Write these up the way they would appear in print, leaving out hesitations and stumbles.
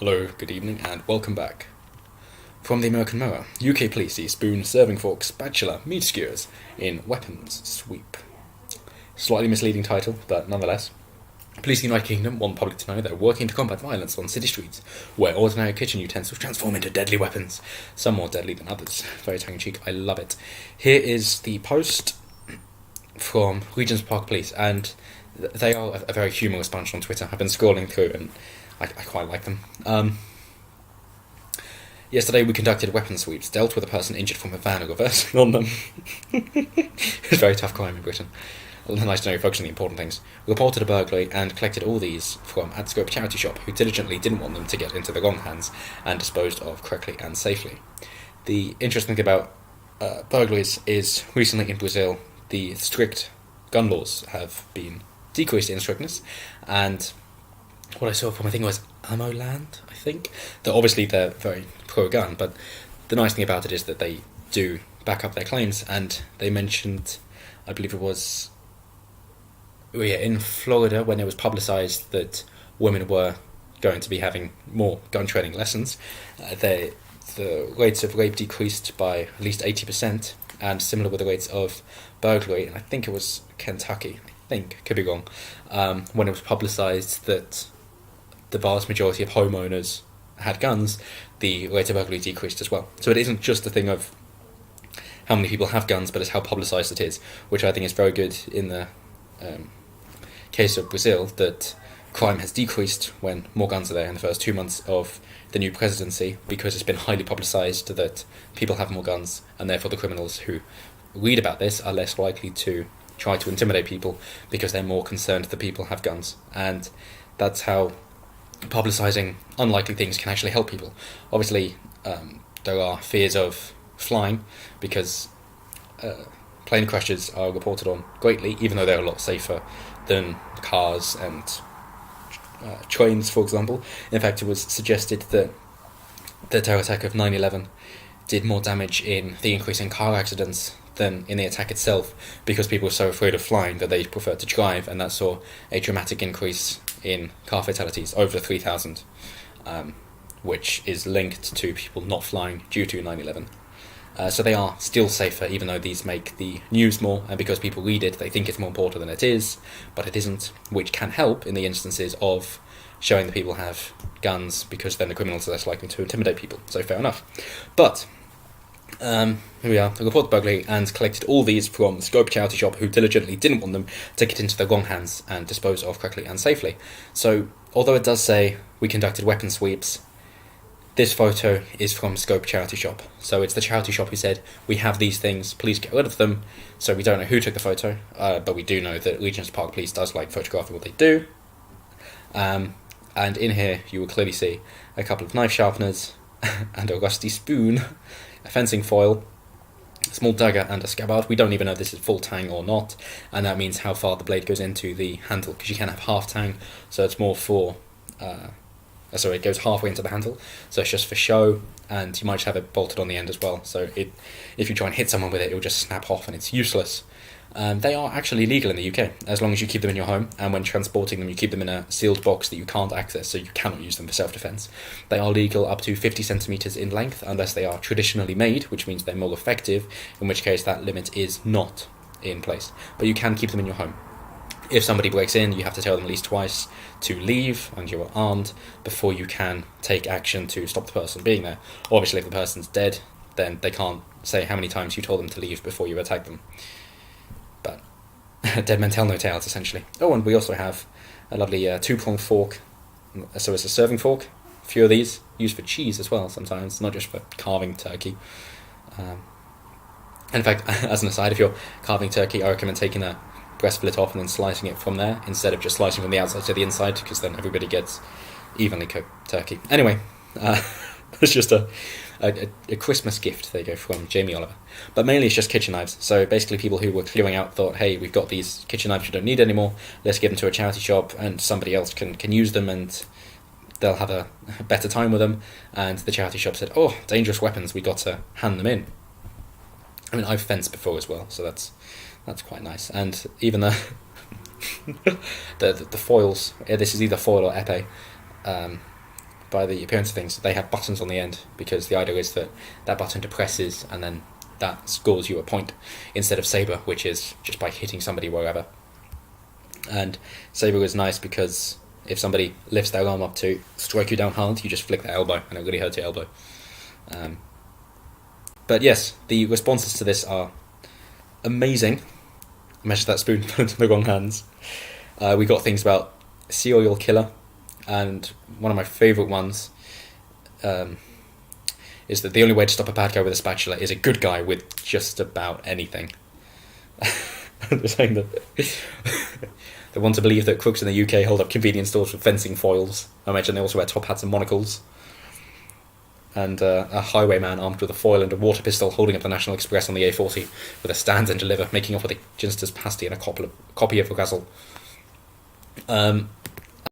Hello, good evening, and welcome back. From the American Mirror, UK police see spoon, serving fork, spatula, meat skewers in weapons sweep. Slightly misleading title, but nonetheless. Police in the United Kingdom want the public to know they're working to combat violence on city streets, where ordinary kitchen utensils transform into deadly weapons, some more deadly than others. Very tongue-in-cheek, I love it. Here is the post from Regent's Park Police, and they are a very humorous bunch on Twitter. I've been scrolling through, and I quite like them. Yesterday we conducted weapon sweeps, dealt with a person injured from a van reversing on them. It's a very tough crime in Britain. Nice to know you focus on the important things. Reported a burglary and collected all these from At Scope charity shop, who diligently didn't want them to get into the wrong hands and disposed of correctly and safely. The interesting thing about burglaries is recently in Brazil the strict gun laws have been decreased in strictness, and what I saw from, I think it was Ammo Land, I think, that obviously they're very pro-gun, but the nice thing about it is that they do back up their claims, and they mentioned, I believe it was in Florida, when it was publicised that women were going to be having more gun training lessons, the rates of rape decreased by at least 80%, and similar with the rates of burglary, and I think it was Kentucky, could be wrong, when it was publicised that the vast majority of homeowners had guns, the rate of burglary decreased as well. So it isn't just a thing of how many people have guns, but it's how publicised it is, which I think is very good in the case of Brazil, that crime has decreased when more guns are there in the first 2 months of the new presidency, because it's been highly publicised that people have more guns, and therefore the criminals who read about this are less likely to try to intimidate people because they're more concerned that people have guns. And that's how publicising unlikely things can actually help people. Obviously, there are fears of flying because plane crashes are reported on greatly, even though they're a lot safer than cars and trains, for example. In fact, it was suggested that the terror attack of 9/11 did more damage in the increase in car accidents than in the attack itself, because people were so afraid of flying that they preferred to drive, and that saw a dramatic increase in car fatalities, over 3,000, which is linked to people not flying due to 9/11. So they are still safer, even though these make the news more, and because people read it, they think it's more important than it is, but it isn't, which can help in the instances of showing that people have guns, because then the criminals are less likely to intimidate people. So fair enough. But here we are. I reported burglary and collected all these from Scope charity shop, who diligently didn't want them to get into the wrong hands and dispose of correctly and safely. So although it does say we conducted weapon sweeps, this photo is from Scope charity shop. So it's the charity shop who said, we have these things, please get rid of them. So we don't know who took the photo, but we do know that Regent's Park Police does like photographing what they do. And in here you will clearly see a couple of knife sharpeners and a rusty spoon, a fencing foil, a small dagger and a scabbard. We don't even know if this is full tang or not, and that means how far the blade goes into the handle, because you can have half tang, so it's more for it goes halfway into the handle, so it's just for show, and you might just have it bolted on the end as well, so if you try and hit someone with it, it will just snap off and it's useless. They are actually legal in the UK, as long as you keep them in your home, and when transporting them you keep them in a sealed box that you can't access, so you cannot use them for self-defense. They are legal up to 50 centimeters in length, unless they are traditionally made, which means they're more effective, in which case that limit is not in place. But you can keep them in your home. If somebody breaks in, you have to tell them at least twice to leave, and you are armed, before you can take action to stop the person being there. Obviously, if the person's dead, then they can't say how many times you told them to leave before you attack them. But dead men tell no tales, essentially. Oh, and we also have a lovely two-pronged fork. So it's a serving fork. A few of these used for cheese as well sometimes, not just for carving turkey. And in fact, as an aside, if you're carving turkey, I recommend taking a breast fillet off and then slicing it from there, instead of just slicing from the outside to the inside, because then everybody gets evenly cooked turkey. Anyway, it's just a Christmas gift, there you go, from Jamie Oliver. But mainly it's just kitchen knives. So basically people who were clearing out thought, hey, we've got these kitchen knives we don't need anymore, let's give them to a charity shop and somebody else can use them and they'll have a better time with them. And the charity shop said, oh, dangerous weapons, we got to hand them in. I mean, I've fenced before as well, so that's quite nice. And even the foils, this is either foil or epee, by the appearance of things, they have buttons on the end, because the idea is that that button depresses and then that scores you a point, instead of saber, which is just by hitting somebody wherever. And saber is nice because if somebody lifts their arm up to strike you down hard, you just flick their elbow and it really hurts your elbow. But yes, the responses to this are amazing. Measure that spoon, put it into the wrong hands. We got things about serial killer, and one of my favourite ones is that the only way to stop a bad guy with a spatula is a good guy with just about anything. They're saying that they want to believe that crooks in the UK hold up convenience stores with fencing foils. I imagine they also wear top hats and monocles. And a highwayman armed with a foil and a water pistol holding up the National Express on the A40 with a stand and deliver, making off with a ginster's pasty and a copy of a Razzle.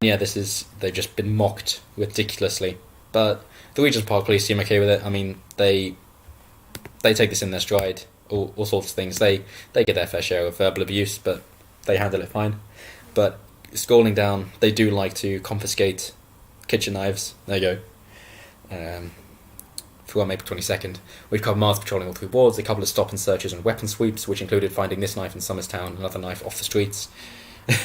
Yeah, they've just been mocked ridiculously. But the Regent's Park police seem okay with it. I mean, they take this in their stride, all sorts of things. They get their fair share of verbal abuse, but they handle it fine. But scrolling down, they do like to confiscate kitchen knives. There you go. For April 22nd, we've covered Mars patrolling all 3 wards, a couple of stop and searches and weapon sweeps, which included finding this knife in Somerstown, another knife off the streets.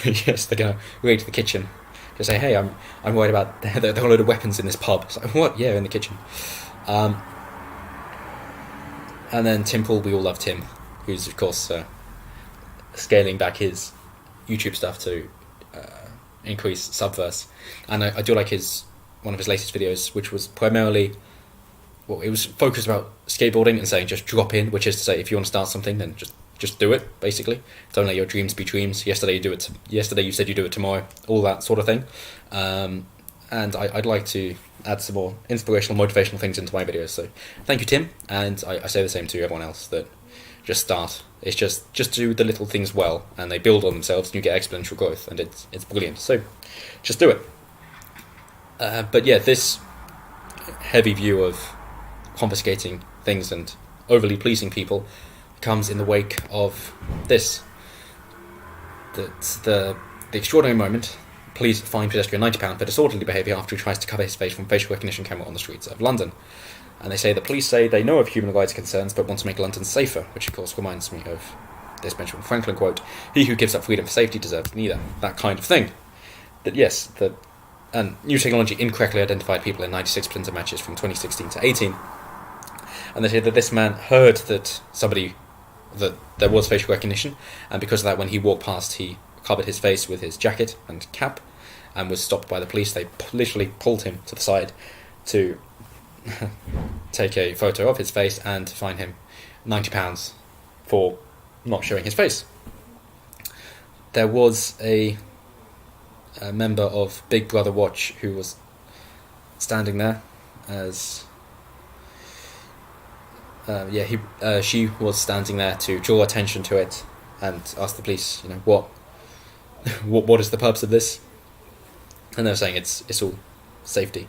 Yes, they're going to raid the kitchen. Just say, hey, I'm worried about there are a load of weapons in this pub. It's like, what? Yeah, in the kitchen. And then Tim Pool, we all love Tim, who's of course scaling back his YouTube stuff to increase subverse. And I do like one of his latest videos, which was primarily, well, it was focused about skateboarding and saying just drop in, which is to say if you want to start something, then just do it, basically. Don't let your dreams be dreams. Yesterday you said you'd do it tomorrow, all that sort of thing. And I'd like to add some more inspirational, motivational things into my videos. So thank you, Tim, and I say the same to everyone else, that just start. It's just do the little things well, and they build on themselves, and you get exponential growth, and it's brilliant. So just do it. But yeah, this heavy view of confiscating things and overly pleasing people comes in the wake of this. The extraordinary moment. Police fine pedestrian £90 for disorderly behaviour after he tries to cover his face from facial recognition camera on the streets of London. And they say the police say they know of human rights concerns but want to make London safer, which of course reminds me of this Benjamin Franklin quote, "He who gives up freedom for safety deserves neither." That kind of thing. That yes, and new technology incorrectly identified people in 96% of matches from 2016 to 18. And they say that this man heard that there was facial recognition, and because of that, when he walked past, he covered his face with his jacket and cap, and was stopped by the police. They literally pulled him to the side to take a photo of his face and fine him £90 for not showing his face. There was a member of Big Brother Watch who was standing there as she was standing there to draw attention to it and ask the police, what is the purpose of this? And they were saying it's all safety.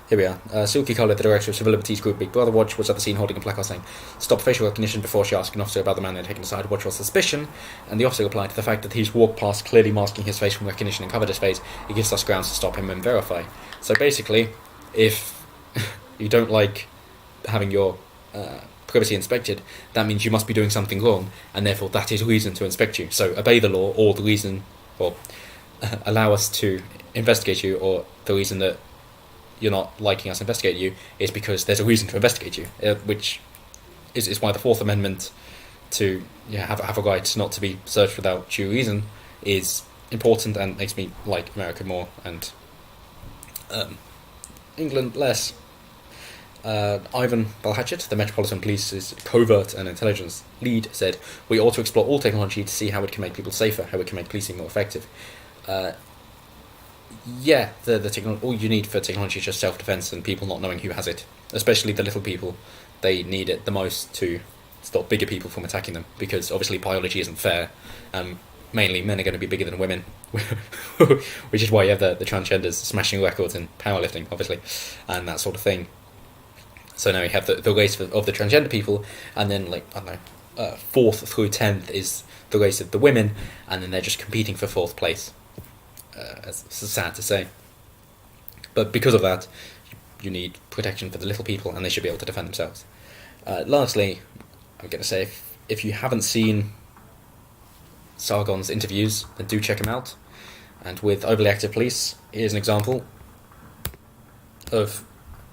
Here we are. Silky Collar, the director of Civil Liberties Group Big Brother Watch, was at the scene holding a placard saying, "Stop facial recognition," before she asked an officer about the man they'd taken aside. Watch was suspicion, and the officer replied to the fact that he's walked past clearly masking his face from recognition and covered his face. It gives us grounds to stop him and verify. So basically, if you don't like having your privacy inspected, that means you must be doing something wrong, and therefore that is reason to inspect you. So obey the law, or the reason, or allow us to investigate you, or the reason that you're not liking us investigate you is because there's a reason to investigate you, which is why the Fourth Amendment to have a right not to be searched without due reason is important and makes me like America more and England less. Ivan Balhatchett, the Metropolitan Police's covert and intelligence lead, said, "We ought to explore all technology to see how it can make people safer, how it can make policing more effective." All you need for technology is just self-defense and people not knowing who has it. Especially the little people, they need it the most to stop bigger people from attacking them, because obviously biology isn't fair. Mainly men are going to be bigger than women, which is why you have the transgenders smashing records in powerlifting, obviously, and that sort of thing. So now you have the race of the transgender people, and then 4th through 10th is the race of the women, and then they're just competing for 4th place. It's sad to say. But because of that, you need protection for the little people, and they should be able to defend themselves. Lastly, I'm going to say, if you haven't seen Sargon's interviews, then do check him out. And with overly active police, here's an example of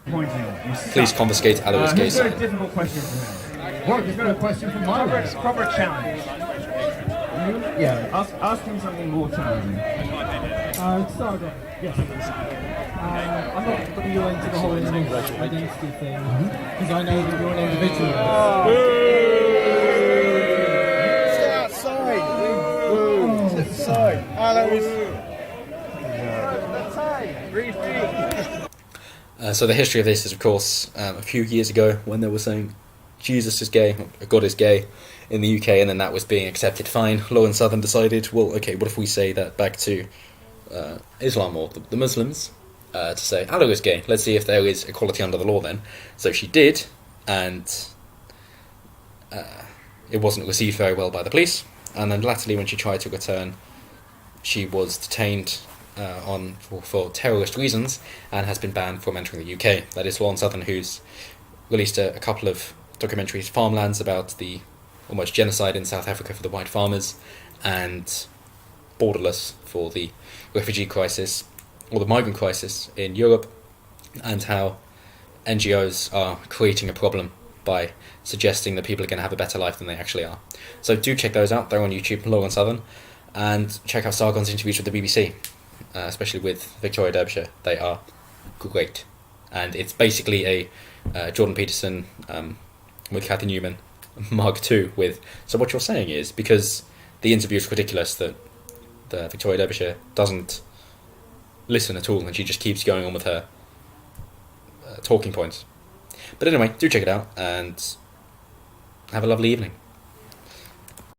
police confiscate Alois gay sign. Very difficult question for him. What? He's got a question from my proper challenge. Yeah, ask him something more challenging. Sargon. Yes. I'm not putting you into the whole individual identity thing, because I know that you're an individual. So the history of this is, of course, a few years ago when they were saying Jesus is gay, or God is gay in the UK, and then that was being accepted fine. Law and Southern decided, well, okay, what if we say that back to Islam or the Muslims, to say Allah is gay? Let's see if there is equality under the law then. So she did, and it wasn't received very well by the police. And then latterly, when she tried to return, she was detained for terrorist reasons and has been banned from entering the UK. That is Law and Southern, who's released a couple of documentaries, Farmlands, about the almost genocide in South Africa for the white farmers, and Borderless for the refugee crisis, or the migrant crisis in Europe, and how NGOs are creating a problem by suggesting that people are going to have a better life than they actually are. So do check those out. They're on YouTube, Law and Southern, and check out Sargon's interviews with the BBC, especially with Victoria Derbyshire. They are great. And it's basically a Jordan Peterson with Cathy Newman Mark II with, so what you're saying is, because the interview is ridiculous, that the Victoria Derbyshire doesn't listen at all, and she just keeps going on with her talking points. But anyway, do check it out, and have a lovely evening.